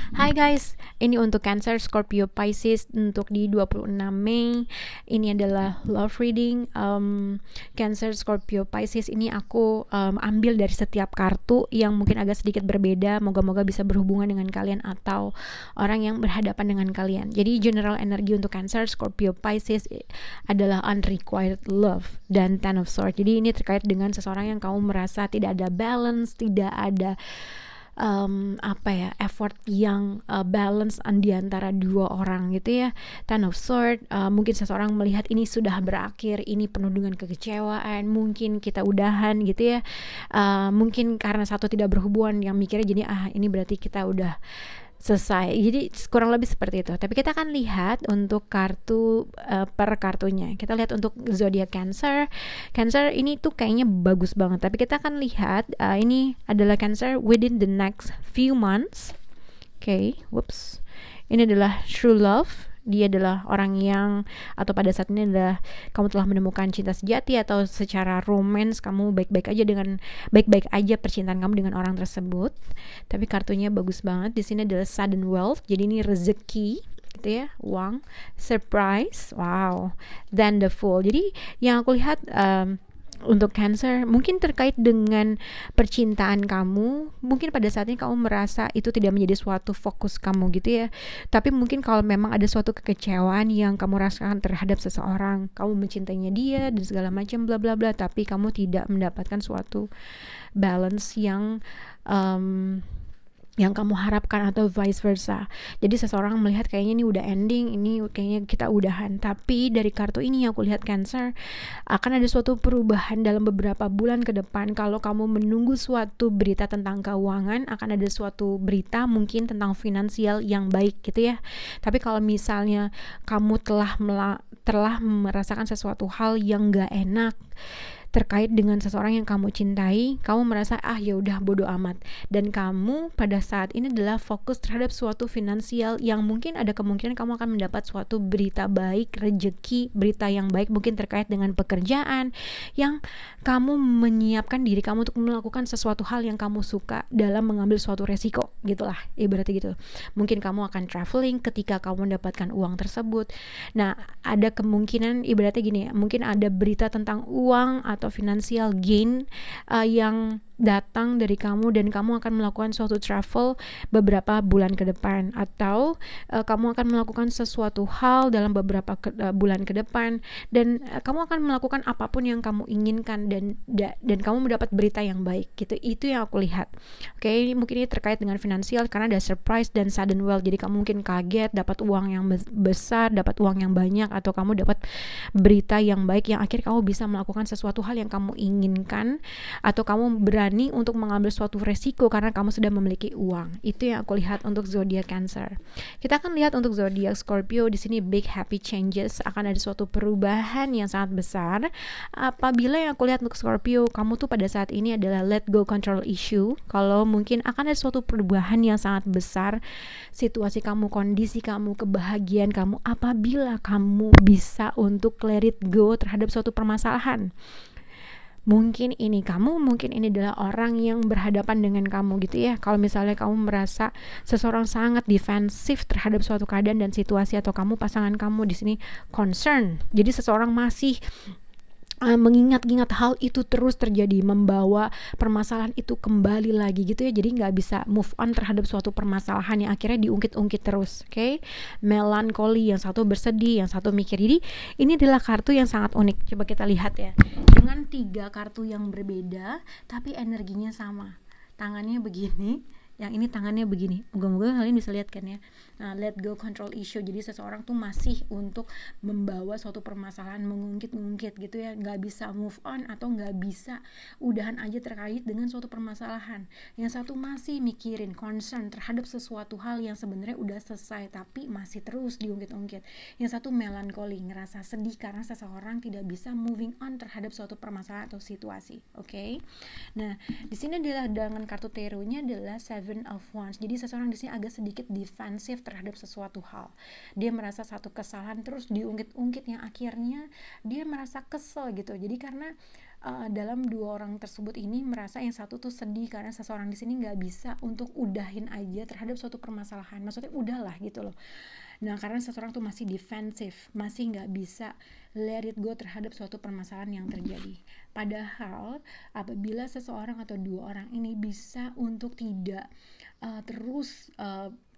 Hai guys, ini untuk Cancer, Scorpio, Pisces untuk di 26 Mei. Ini adalah love reading. Cancer, Scorpio, Pisces ini aku ambil dari setiap kartu yang mungkin agak sedikit berbeda. Moga-moga bisa berhubungan dengan kalian atau orang yang berhadapan dengan kalian. Jadi general energi untuk Cancer, Scorpio, Pisces adalah unrequited love dan Ten of Swords. Jadi ini terkait dengan seseorang yang kamu merasa tidak ada balance, tidak ada effort yang balance di antara dua orang gitu ya. Ten of Sword, mungkin seseorang melihat ini sudah berakhir, ini penuh dengan kekecewaan, mungkin kita udahan gitu ya. Mungkin karena satu tidak berhubungan, yang mikirnya jadi ini berarti kita udah selesai. Jadi kurang lebih seperti itu. Tapi kita akan lihat untuk kartu per kartunya. Kita lihat untuk zodiak Cancer. Cancer ini tuh kayaknya bagus banget. Tapi kita akan lihat ini adalah Cancer within the next few months. Oke, whoops. Ini adalah true love. Dia adalah orang yang, atau pada saat ini adalah kamu telah menemukan cinta sejati, atau secara romance kamu baik-baik aja percintaan kamu dengan orang tersebut. Tapi kartunya bagus banget. Di sini adalah sudden wealth. Jadi ini rezeki gitu ya, uang, surprise, wow, then the fool. Jadi yang aku lihat untuk Cancer mungkin terkait dengan percintaan kamu, mungkin pada saat ini kamu merasa itu tidak menjadi suatu fokus kamu gitu ya. Tapi mungkin kalau memang ada suatu kekecewaan yang kamu rasakan terhadap seseorang, kamu mencintainya dia dan segala macam bla bla bla, tapi kamu tidak mendapatkan suatu balance yang kamu harapkan, atau vice versa. Jadi seseorang melihat kayaknya ini udah ending, ini kayaknya kita udahan. Tapi dari kartu ini yang aku lihat Cancer, akan ada suatu perubahan dalam beberapa bulan ke depan. Kalau kamu menunggu suatu berita tentang keuangan, akan ada suatu berita mungkin tentang finansial yang baik gitu ya. Tapi kalau misalnya kamu telah merasakan sesuatu hal yang gak enak terkait dengan seseorang yang kamu cintai, kamu merasa ya udah bodo amat, dan kamu pada saat ini adalah fokus terhadap suatu finansial yang mungkin ada kemungkinan kamu akan mendapat suatu berita baik, rezeki, berita yang baik mungkin terkait dengan pekerjaan, yang kamu menyiapkan diri kamu untuk melakukan sesuatu hal yang kamu suka dalam mengambil suatu resiko gitulah, ibaratnya gitu. Mungkin kamu akan traveling ketika kamu mendapatkan uang tersebut. Nah, ada kemungkinan ibaratnya gini ya, mungkin ada berita tentang uang atau financial gain yang datang dari kamu, dan kamu akan melakukan suatu travel beberapa bulan ke depan, atau kamu akan melakukan sesuatu hal dalam beberapa bulan ke depan, dan kamu akan melakukan apapun yang kamu inginkan, dan kamu mendapat berita yang baik gitu. Itu yang aku lihat. Oke, mungkin ini terkait dengan finansial karena ada surprise dan sudden wealth. Jadi kamu mungkin kaget dapat uang yang besar, dapat uang yang banyak, atau kamu dapat berita yang baik yang akhirnya kamu bisa melakukan sesuatu hal yang kamu inginkan, atau kamu berani untuk mengambil suatu resiko karena kamu sudah memiliki uang. Itu yang aku lihat untuk zodiak Cancer. Kita akan lihat untuk zodiak Scorpio. Di sini big happy changes, akan ada suatu perubahan yang sangat besar. Apabila yang aku lihat untuk Scorpio, kamu tuh pada saat ini adalah let go control issue. Kalau mungkin akan ada suatu perubahan yang sangat besar, situasi kamu, kondisi kamu, kebahagiaan kamu, apabila kamu bisa untuk let it go terhadap suatu permasalahan. Mungkin ini adalah orang yang berhadapan dengan kamu gitu ya. Kalau misalnya kamu merasa seseorang sangat defensif terhadap suatu keadaan dan situasi, atau kamu, pasangan kamu di sini concern. Jadi seseorang masih mengingat-ingat hal itu terus terjadi, membawa permasalahan itu kembali lagi gitu ya. Jadi nggak bisa move on terhadap suatu permasalahan yang akhirnya diungkit-ungkit terus. Oke, melankoli, yang satu bersedih, yang satu mikir. Jadi ini adalah kartu yang sangat unik. Coba kita lihat ya, dengan 3 kartu yang berbeda tapi energinya sama. Tangannya begini, yang ini tangannya begini. Moga-moga kalian bisa lihat kan ya. Nah, let go control issue. Jadi seseorang tuh masih untuk membawa suatu permasalahan, mengungkit-ungkit gitu ya, nggak bisa move on, atau nggak bisa udahan aja terkait dengan suatu permasalahan. Yang satu masih mikirin, concern terhadap sesuatu hal yang sebenarnya udah selesai tapi masih terus diungkit-ungkit. Yang satu melankoli, ngerasa sedih karena seseorang tidak bisa moving on terhadap suatu permasalahan atau situasi. Oke. Nah, di sini adalah dengan kartu tarotnya adalah Seven of Wands. Jadi seseorang di sini agak sedikit defensif terhadap sesuatu hal. Dia merasa satu kesalahan terus diungkit-ungkit yang akhirnya dia merasa kesel gitu. Jadi karena dalam dua orang tersebut ini merasa yang satu tuh sedih karena seseorang di sini nggak bisa untuk udahin aja terhadap suatu permasalahan, maksudnya udahlah gitu loh. Nah, karena seseorang tuh masih defensif, masih nggak bisa let it go terhadap suatu permasalahan yang terjadi. Padahal apabila seseorang atau dua orang ini bisa untuk tidak terus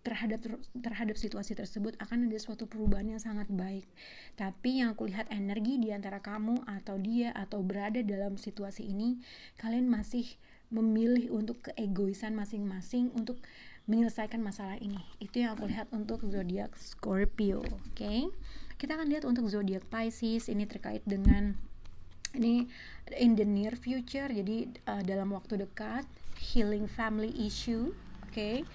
terhadap situasi tersebut, akan ada suatu perubahan yang sangat baik. Tapi yang aku lihat energi di antara kamu atau dia atau berada dalam situasi ini, kalian masih memilih untuk keegoisan masing-masing untuk menyelesaikan masalah ini. Itu yang aku lihat untuk zodiak Scorpio. Oke. Kita akan lihat untuk zodiak Pisces, ini terkait dengan ini in the near future, jadi dalam waktu dekat, healing family issue. Oke.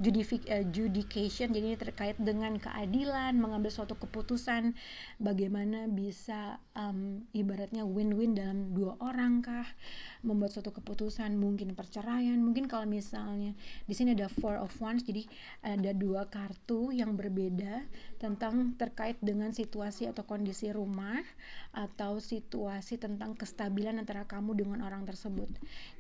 Judication, jadi terkait dengan keadilan, mengambil suatu keputusan, bagaimana bisa ibaratnya win-win dalam dua orang kah, membuat suatu keputusan, mungkin perceraian, mungkin kalau misalnya di sini ada Four of Wands, jadi ada dua kartu yang berbeda tentang terkait dengan situasi atau kondisi rumah atau situasi tentang kestabilan antara kamu dengan orang tersebut.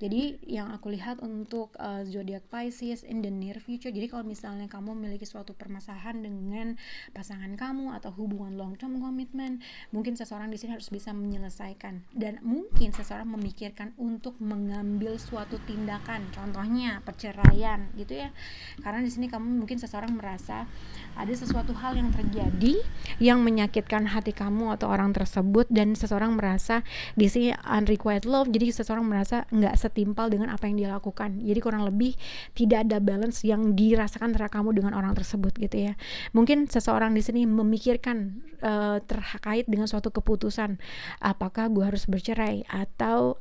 Jadi yang aku lihat untuk zodiak Pisces in the near future, jadi kalau misalnya kamu memiliki suatu permasalahan dengan pasangan kamu atau hubungan long term commitment, mungkin seseorang di sini harus bisa menyelesaikan, dan mungkin seseorang memikirkan untuk mengambil suatu tindakan, contohnya perceraian gitu ya. Karena di sini kamu mungkin seseorang merasa ada sesuatu hal yang terjadi yang menyakitkan hati kamu atau orang tersebut, dan seseorang merasa di sini unrequited love, jadi seseorang merasa nggak setimpal dengan apa yang dia lakukan. Jadi kurang lebih tidak ada balance yang dirasakan antara kamu dengan orang tersebut gitu ya. Mungkin seseorang di sini memikirkan terkait dengan suatu keputusan, apakah gue harus bercerai atau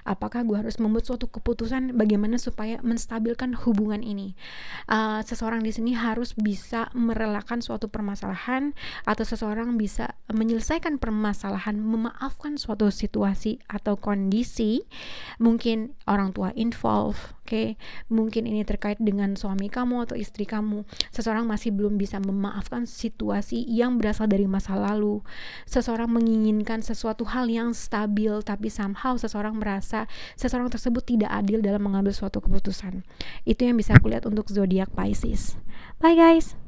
apakah gue harus membuat suatu keputusan bagaimana supaya menstabilkan hubungan ini. Seseorang di sini harus bisa merelakan suatu permasalahan, atau seseorang bisa menyelesaikan permasalahan, memaafkan suatu situasi atau kondisi, mungkin orang tua involve. Oke, mungkin ini terkait dengan suami kamu atau istri kamu. Seseorang masih belum bisa memaafkan situasi yang berasal dari masa lalu. Seseorang menginginkan sesuatu hal yang stabil, tapi somehow seseorang merasa seseorang tersebut tidak adil dalam mengambil suatu keputusan. Itu yang bisa aku lihat untuk zodiak Pisces. Bye guys.